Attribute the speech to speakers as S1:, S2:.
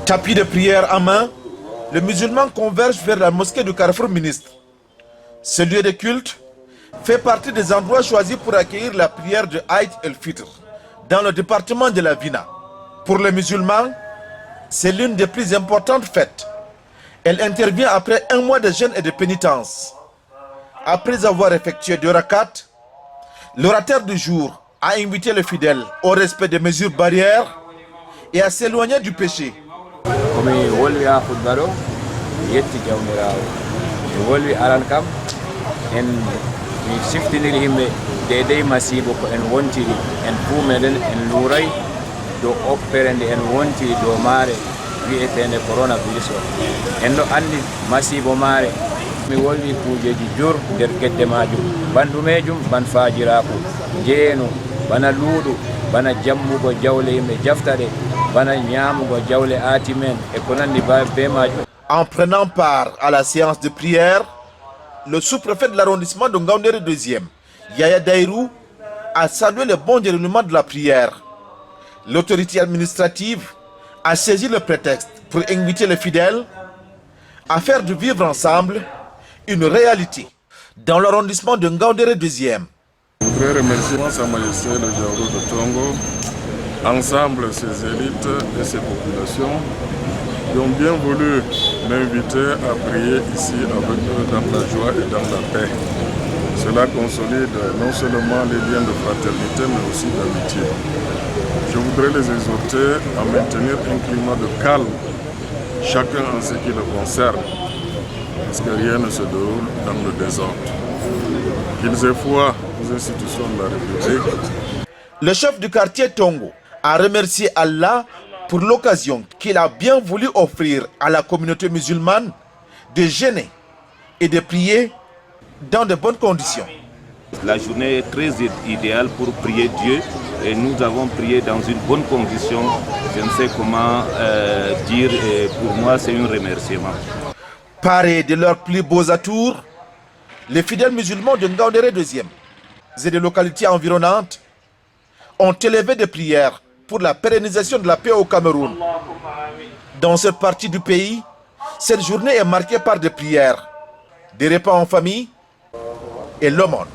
S1: Tapis de prière en main, les musulmans convergent vers la mosquée du Carrefour Ministre. Ce lieu de culte fait partie des endroits choisis pour accueillir la prière de Aïd el-Fitr dans le département de la Vina. Pour les musulmans, c'est l'une des plus importantes fêtes. Elle intervient après un mois de jeûne et de pénitence. Après avoir effectué 2 rakats, l'orateur du jour a invité les fidèles au respect des mesures barrières et à s'éloigner du péché.
S2: Komi wolwi ha khutba ɗo yetti jawmirawo mi wolwi aran kam en mi siftiniri yimɓe deydey masibo ko en wontiri en fuu meɗen en luuray dow oppere nde en wontiri dow maare wiyetende coronavirus o en ɗo andi masibo maare mi wolwi kuujeji jur nder guedde majum bandumejum ban fajiraku jeeno bana luuɗu bana jammugo jawle yimɓe jaftaɗe.
S1: En prenant part à la séance de prière, le sous-préfet de l'arrondissement de Ngaoundéré 2e, Yaya Daïrou, a salué le bon déroulement de la prière. L'autorité administrative a saisi le prétexte pour inviter les fidèles à faire du vivre ensemble une réalité dans l'arrondissement de Ngaoundéré 2e.
S3: Je voudrais remercier Sa Majesté le Diaouro de Tongo, ensemble ces élites et ces populations qui ont bien voulu m'inviter à prier ici avec eux dans la joie et dans la paix. Cela consolide non seulement les liens de fraternité mais aussi d'amitié. Je voudrais les exhorter à maintenir un climat de calme, chacun en ce qui le concerne, parce que rien ne se déroule dans le désordre. Qu'ils aient foi aux institutions de la République.
S1: Le chef du quartier Tongo a remercié Allah pour l'occasion qu'il a bien voulu offrir à la communauté musulmane de jeûner et de prier dans de bonnes conditions.
S4: La journée est très idéale pour prier Dieu et nous avons prié dans une bonne condition. Je ne sais comment dire, et pour moi c'est un remerciement.
S1: Parés de leurs plus beaux atours, les fidèles musulmans de Ngaoundéré 2e et des localités environnantes ont élevé des prières pour la pérennisation de la paix au Cameroun. Dans cette partie du pays, cette journée est marquée par des prières, des repas en famille et l'aumône.